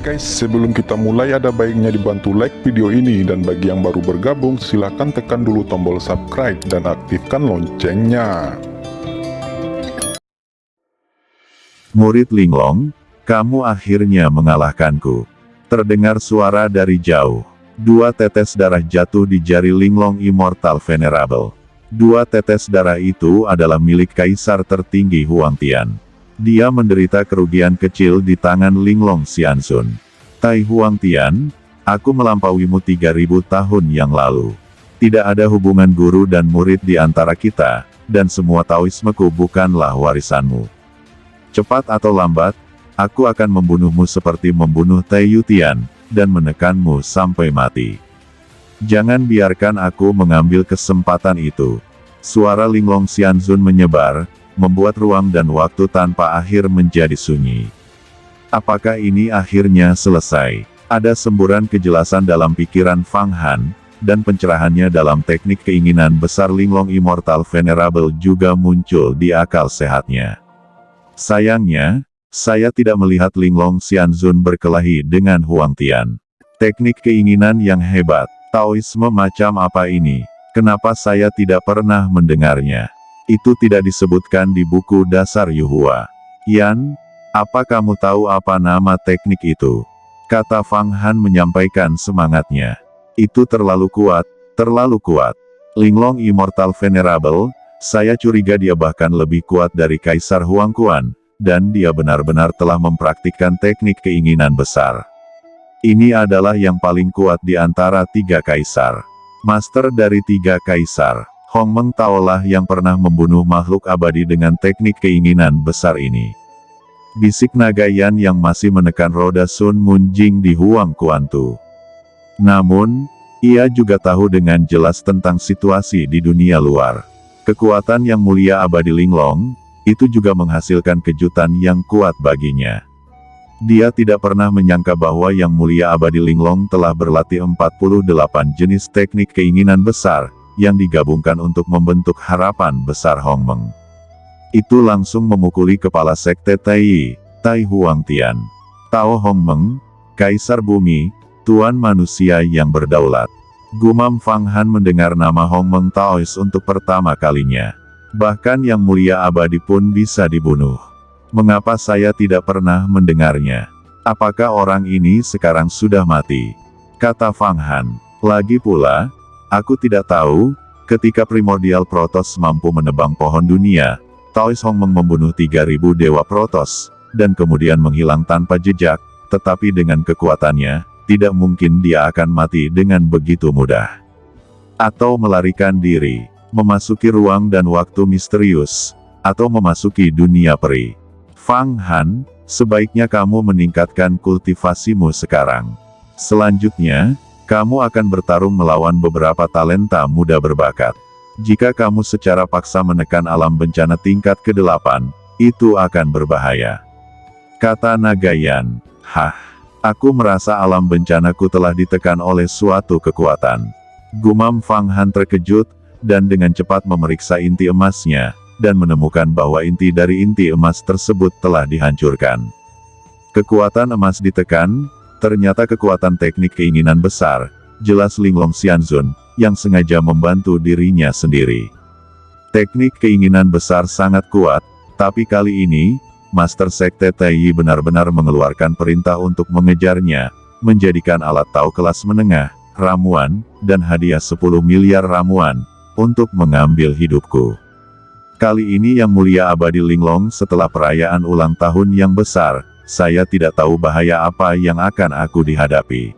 guys, sebelum kita mulai ada baiknya dibantu like video ini, dan bagi yang baru bergabung silahkan tekan dulu tombol subscribe dan aktifkan loncengnya. Murid Linglong, kamu akhirnya mengalahkanku. Terdengar suara dari jauh. 2 tetes darah jatuh di jari Linglong Immortal Venerable. 2 tetes darah itu adalah milik Kaisar tertinggi Huangtian. Dia menderita kerugian kecil di tangan Linglong Xianxun. Tai Huangtian, aku melampauimu 3000 tahun yang lalu. Tidak ada hubungan guru dan murid di antara kita, dan semua Taoismeku bukanlah warisanmu. Cepat atau lambat, aku akan membunuhmu seperti membunuh Tai Yutian, dan menekanmu sampai mati. Jangan biarkan aku mengambil kesempatan itu. Suara Linglong Xianxun menyebar, membuat ruang dan waktu tanpa akhir menjadi sunyi. Apakah ini akhirnya selesai? Ada semburan kejelasan dalam pikiran Fang Han, dan pencerahannya dalam teknik keinginan besar Linglong Immortal Venerable juga muncul di akal sehatnya. Sayangnya, saya tidak melihat Linglong Xianxun berkelahi dengan Huangtian. Teknik keinginan yang hebat, Taoisme macam apa ini? Kenapa saya tidak pernah mendengarnya? Itu tidak disebutkan di buku dasar Yuhua. Yan, apa kamu tahu apa nama teknik itu? Kata Fang Han menyampaikan semangatnya. Itu terlalu kuat, terlalu kuat. Linglong Immortal Venerable, saya curiga dia bahkan lebih kuat dari Kaisar Huangquan, dan dia benar-benar telah mempraktikkan teknik keinginan besar. Ini adalah yang paling kuat di antara 3 kaisar. Master dari 3 kaisar. Hongmeng Taolah yang pernah membunuh makhluk abadi dengan teknik keinginan besar ini. Bisik naga Yan yang masih menekan roda Sun Munjing di Huang Kuantu. Namun, ia juga tahu dengan jelas tentang situasi di dunia luar. Kekuatan yang mulia abadi Linglong, itu juga menghasilkan kejutan yang kuat baginya. Dia tidak pernah menyangka bahwa yang mulia abadi Linglong telah berlatih 48 jenis teknik keinginan besar, yang digabungkan untuk membentuk harapan besar Hongmeng. Itu langsung memukuli kepala sekte Tai Huangtian. Tao Hongmeng, Kaisar Bumi, Tuan Manusia yang berdaulat. Gumam Fang Han mendengar nama Hongmeng Taois untuk pertama kalinya. Bahkan yang mulia abadi pun bisa dibunuh. Mengapa saya tidak pernah mendengarnya? Apakah orang ini sekarang sudah mati? Kata Fang Han. Lagi pula, aku tidak tahu, ketika Primordial Protoss mampu menebang pohon dunia, Taois Hongmeng membunuh 3000 dewa Protoss, dan kemudian menghilang tanpa jejak, tetapi dengan kekuatannya, tidak mungkin dia akan mati dengan begitu mudah. Atau melarikan diri, memasuki ruang dan waktu misterius, atau memasuki dunia peri. Fang Han, sebaiknya kamu meningkatkan kultivasimu sekarang. Selanjutnya, kamu akan bertarung melawan beberapa talenta muda berbakat. Jika kamu secara paksa menekan alam bencana tingkat ke-8, itu akan berbahaya. Kata naga Yan. Hah, aku merasa alam bencanaku telah ditekan oleh suatu kekuatan. Gumam Fang Han terkejut, dan dengan cepat memeriksa inti emasnya, dan menemukan bahwa inti dari inti emas tersebut telah dihancurkan. Kekuatan emas ditekan. Ternyata kekuatan teknik keinginan besar, jelas Linglong Xianxun, yang sengaja membantu dirinya sendiri. Teknik keinginan besar sangat kuat, tapi kali ini, Master Sekte Tai benar-benar mengeluarkan perintah untuk mengejarnya, menjadikan alat Tao kelas menengah, ramuan, dan hadiah 10 miliar ramuan, untuk mengambil hidupku. Kali ini yang mulia abadi Linglong setelah perayaan ulang tahun yang besar, saya tidak tahu bahaya apa yang akan aku dihadapi.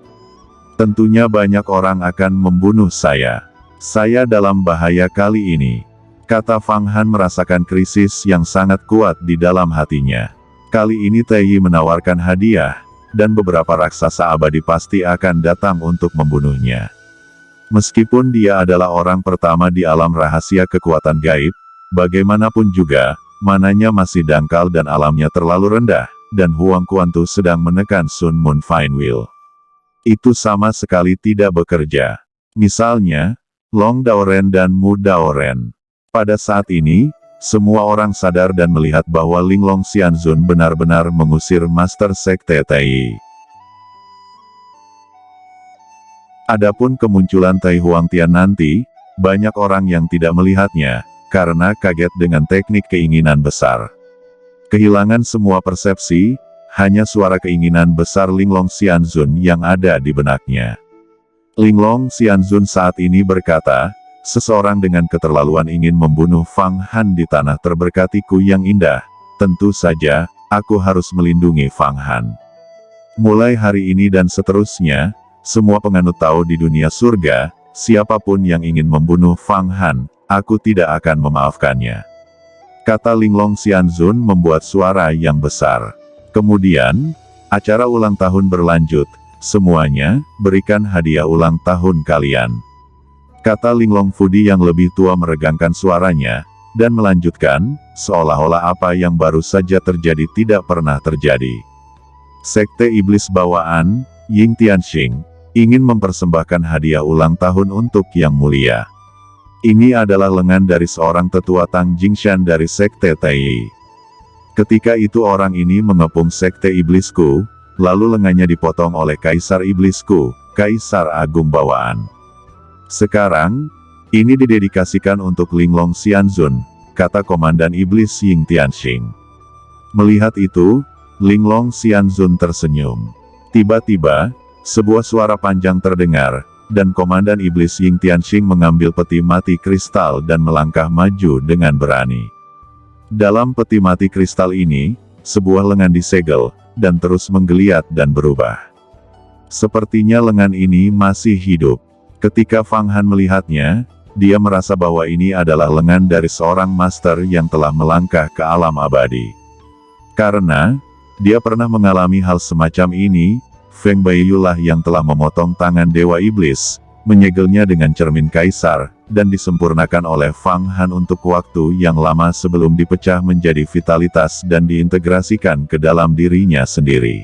Tentunya banyak orang akan membunuh saya. Saya dalam bahaya kali ini. Kata Fang Han merasakan krisis yang sangat kuat di dalam hatinya. Kali ini Tai menawarkan hadiah, dan beberapa raksasa abadi pasti akan datang untuk membunuhnya. Meskipun dia adalah orang pertama di alam rahasia kekuatan gaib, bagaimanapun juga, mananya masih dangkal dan alamnya terlalu rendah. Dan Huang Kuantu sedang menekan Sun Moon Fine Wheel. Itu sama sekali tidak bekerja. Misalnya, Long Daoren dan Mu Daoren. Pada saat ini, Semua orang sadar dan melihat bahwa Linglong Xianxun benar-benar mengusir Master Sekte Tai. Adapun kemunculan Tai Huangtian nanti, banyak orang yang tidak melihatnya, karena kaget dengan teknik keinginan besar. Kehilangan semua persepsi, hanya suara keinginan besar Linglong Xianzun yang ada di benaknya. Linglong Xianzun saat ini berkata, seseorang dengan keterlaluan ingin membunuh Fang Han di tanah terberkatiku yang indah. Tentu saja, aku harus melindungi Fang Han. Mulai hari ini dan seterusnya, semua penganut Tao di dunia surga, siapapun yang ingin membunuh Fang Han, aku tidak akan memaafkannya. Kata Linglong Xianzun membuat suara yang besar. Kemudian, acara ulang tahun berlanjut. Semuanya, berikan hadiah ulang tahun kalian. Kata Linglong Fudi yang lebih tua meregangkan suaranya, dan melanjutkan, seolah-olah apa yang baru saja terjadi tidak pernah terjadi. Sekte Iblis Bawaan, Ying Tianxing, ingin mempersembahkan hadiah ulang tahun untuk Yang Mulia. Ini adalah lengan dari seorang tetua Tang Jingshan dari Sekte Tai. Ketika itu orang ini mengepung Sekte Iblisku, lalu lengannya dipotong oleh Kaisar Iblisku, Kaisar Agung Bawaan. Sekarang, ini didedikasikan untuk Linglong Xianzun, kata Komandan Iblis Ying Tianxing. Melihat itu, Linglong Xianzun tersenyum. Tiba-tiba, sebuah suara panjang terdengar, dan Komandan Iblis Ying Tianxing mengambil peti mati kristal dan melangkah maju dengan berani. Dalam peti mati kristal ini, sebuah lengan disegel, dan terus menggeliat dan berubah. Sepertinya lengan ini masih hidup. Ketika Fang Han melihatnya, dia merasa bahwa ini adalah lengan dari seorang master yang telah melangkah ke alam abadi. Karena, dia pernah mengalami hal semacam ini, Feng Baiyulah yang telah memotong tangan Dewa Iblis, menyegelnya dengan cermin kaisar, dan disempurnakan oleh Fang Han untuk waktu yang lama sebelum dipecah menjadi vitalitas dan diintegrasikan ke dalam dirinya sendiri.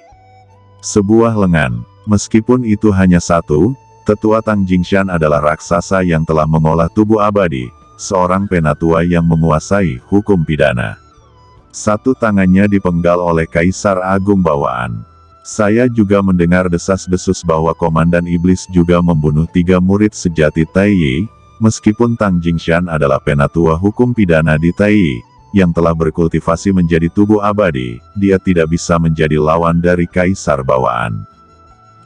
Sebuah lengan, meskipun itu hanya satu, tetua Tang Jingshan adalah raksasa yang telah mengolah tubuh abadi, seorang penatua yang menguasai hukum pidana. Satu tangannya dipenggal oleh Kaisar Agung Bawaan. Saya juga mendengar desas-desus bahwa Komandan Iblis juga membunuh 3 murid sejati Tai Yi, meskipun Tang Jingshan adalah penatua hukum pidana di Tai Yi, yang telah berkultivasi menjadi tubuh abadi, dia tidak bisa menjadi lawan dari Kaisar Bawaan.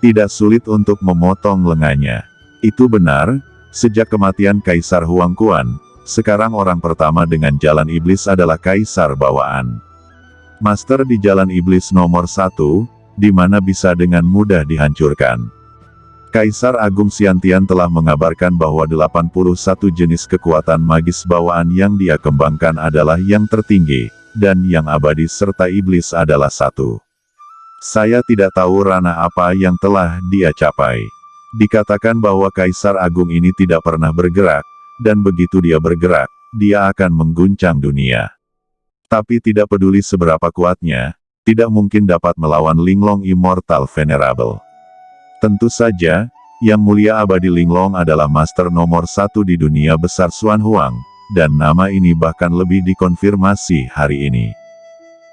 Tidak sulit untuk memotong lengannya. Itu benar, sejak kematian Kaisar Huangquan, sekarang orang pertama dengan jalan iblis adalah Kaisar Bawaan. Master di jalan iblis nomor 1, di mana bisa dengan mudah dihancurkan. Kaisar Agung Xiantian telah mengabarkan bahwa 81 jenis kekuatan magis bawaan yang dia kembangkan adalah yang tertinggi, dan yang abadi serta iblis adalah 1. Saya tidak tahu ranah apa yang telah dia capai. Dikatakan bahwa Kaisar Agung ini tidak pernah bergerak, dan begitu dia bergerak, dia akan mengguncang dunia. Tapi tidak peduli seberapa kuatnya, tidak mungkin dapat melawan Linglong Immortal Venerable. Tentu saja, Yang Mulia Abadi Linglong adalah master nomor 1 di dunia besar Xuan Huang, dan nama ini bahkan lebih dikonfirmasi hari ini.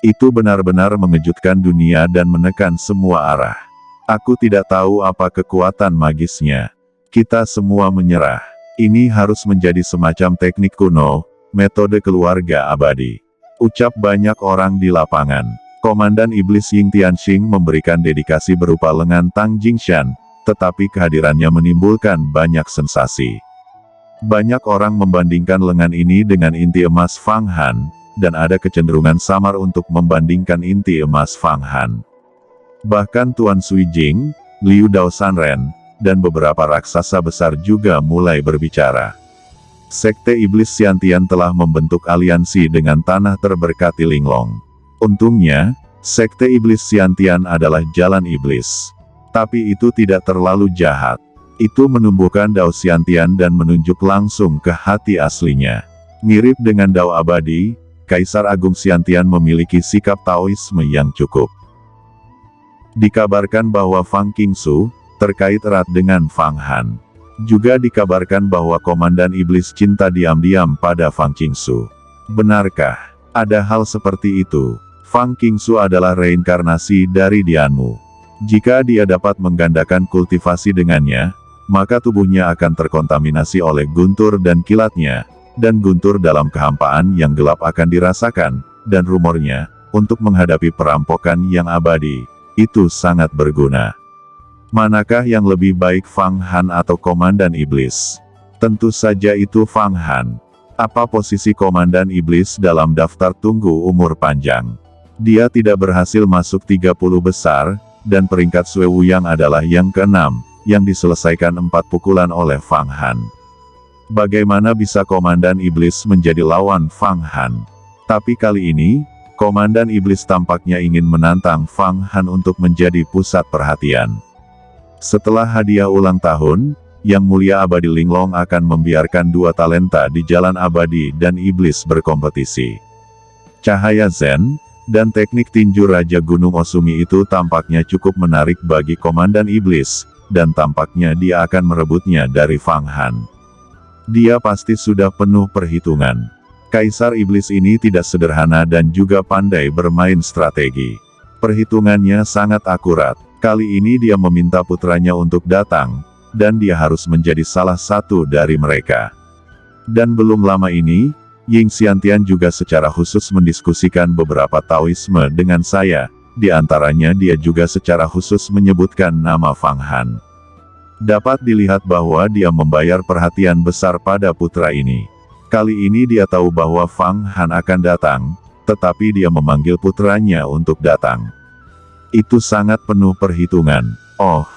Itu benar-benar mengejutkan dunia dan menekan semua arah. Aku tidak tahu apa kekuatan magisnya. Kita semua menyerah. Ini harus menjadi semacam teknik kuno, metode keluarga abadi. Ucap banyak orang di lapangan. Komandan Iblis Ying Tianxing memberikan dedikasi berupa lengan Tang Jingshan, tetapi kehadirannya menimbulkan banyak sensasi. Banyak orang membandingkan lengan ini dengan inti emas Fang Han, dan ada kecenderungan samar untuk membandingkan inti emas Fang Han. Bahkan Tuan Sui Jing, Liu Dao Sanren, dan beberapa raksasa besar juga mulai berbicara. Sekte Iblis Xiantian telah membentuk aliansi dengan tanah terberkati Linglong. Untungnya, Sekte Iblis Xiantian adalah jalan iblis. Tapi itu tidak terlalu jahat. Itu menumbuhkan Dao Xiantian dan menunjuk langsung ke hati aslinya. Mirip dengan Dao abadi, Kaisar Agung Xiantian memiliki sikap Taoisme yang cukup. Dikabarkan bahwa Fang Qingsu terkait erat dengan Fang Han. Juga dikabarkan bahwa Komandan Iblis cinta diam-diam pada Fang Qingsu. Benarkah ada hal seperti itu? Fang Qingsu adalah reinkarnasi dari Dianmu. Jika dia dapat menggandakan kultivasi dengannya, maka tubuhnya akan terkontaminasi oleh guntur dan kilatnya, dan guntur dalam kehampaan yang gelap akan dirasakan, dan rumornya, untuk menghadapi perampokan yang abadi, itu sangat berguna. Manakah yang lebih baik, Fang Han atau Komandan Iblis? Tentu saja itu Fang Han. Apa posisi Komandan Iblis dalam daftar tunggu umur panjang? Dia tidak berhasil masuk 30 besar, dan peringkat Sui Wuyang adalah yang ke-6, yang diselesaikan 4 pukulan oleh Fang Han. Bagaimana bisa Komandan Iblis menjadi lawan Fang Han? Tapi kali ini, Komandan Iblis tampaknya ingin menantang Fang Han untuk menjadi pusat perhatian. Setelah hadiah ulang tahun, Yang Mulia Abadi Linglong akan membiarkan 2 talenta di jalan abadi dan iblis berkompetisi. Cahaya Zen, dan teknik tinju Raja Gunung Osumi itu tampaknya cukup menarik bagi Komandan Iblis, dan tampaknya dia akan merebutnya dari Fang Han. Dia pasti sudah penuh perhitungan. Kaisar Iblis ini tidak sederhana dan juga pandai bermain strategi. Perhitungannya sangat akurat. Kali ini dia meminta putranya untuk datang, dan dia harus menjadi salah satu dari mereka. Dan belum lama ini, Ying Xiantian juga secara khusus mendiskusikan beberapa Taoisme dengan saya, di antaranya dia juga secara khusus menyebutkan nama Fang Han. Dapat dilihat bahwa dia membayar perhatian besar pada putra ini. Kali ini dia tahu bahwa Fang Han akan datang, tetapi dia memanggil putranya untuk datang. Itu sangat penuh perhitungan. Oh,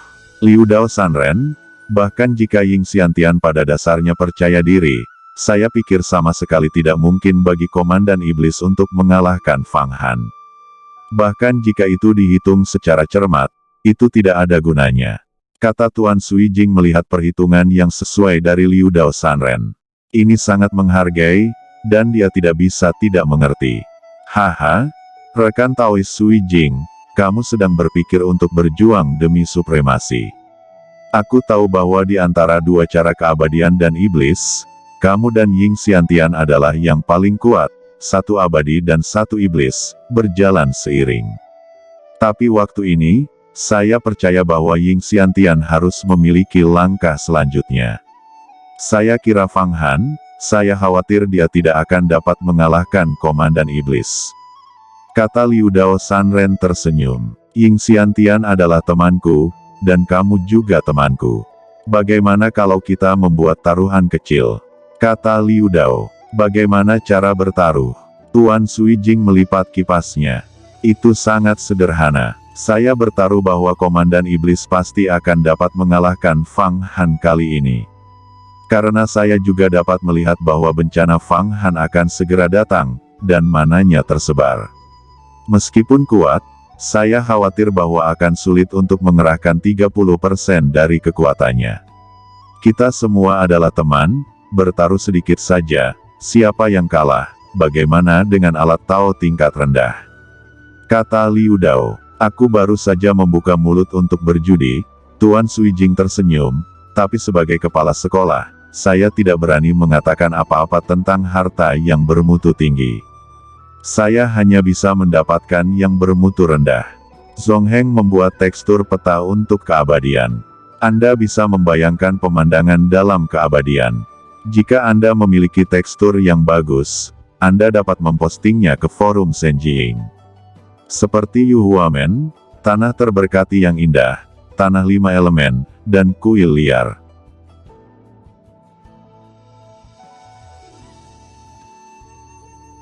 Liu Dao Sanren, bahkan jika Ying Xiantian pada dasarnya percaya diri, saya pikir sama sekali tidak mungkin bagi Komandan Iblis untuk mengalahkan Fang Han. Bahkan jika itu dihitung secara cermat, itu tidak ada gunanya. Kata Tuan Sui Jing melihat perhitungan yang sesuai dari Liu Dao Sanren. Ini sangat menghargai, dan dia tidak bisa tidak mengerti. Haha, rekan Taois Sui Jing, kamu sedang berpikir untuk berjuang demi supremasi. Aku tahu bahwa di antara 2 cara keabadian dan iblis, kamu dan Ying Xiantian adalah yang paling kuat, 1 abadi dan 1 iblis, berjalan seiring. Tapi waktu ini, saya percaya bahwa Ying Xiantian harus memiliki langkah selanjutnya. Saya kira Fang Han, saya khawatir dia tidak akan dapat mengalahkan Komandan Iblis. Kata Liu Dao Sanren tersenyum. Ying Xiantian adalah temanku, dan kamu juga temanku. Bagaimana kalau kita membuat taruhan kecil? Kata Liu Dao. Bagaimana cara bertaruh? Tuan Sui Jing melipat kipasnya. Itu sangat sederhana. Saya bertaruh bahwa Komandan Iblis pasti akan dapat mengalahkan Fang Han kali ini. Karena saya juga dapat melihat bahwa bencana Fang Han akan segera datang, dan mananya tersebar. Meskipun kuat, saya khawatir bahwa akan sulit untuk mengerahkan 30% dari kekuatannya. Kita semua adalah teman, bertaruh sedikit saja, siapa yang kalah, bagaimana dengan alat Tao tingkat rendah? Kata Liu Dao, aku baru saja membuka mulut untuk berjudi. Tuan Sui Jing tersenyum, tapi sebagai kepala sekolah, saya tidak berani mengatakan apa-apa tentang harta yang bermutu tinggi. Saya hanya bisa mendapatkan yang bermutu rendah. Zhong Heng membuat tekstur peta untuk keabadian. Anda bisa membayangkan pemandangan dalam keabadian. Jika Anda memiliki tekstur yang bagus, Anda dapat mempostingnya ke forum Senjing. Seperti Yu Huamen, tanah terberkati yang indah, tanah 5 elemen, dan kuil liar.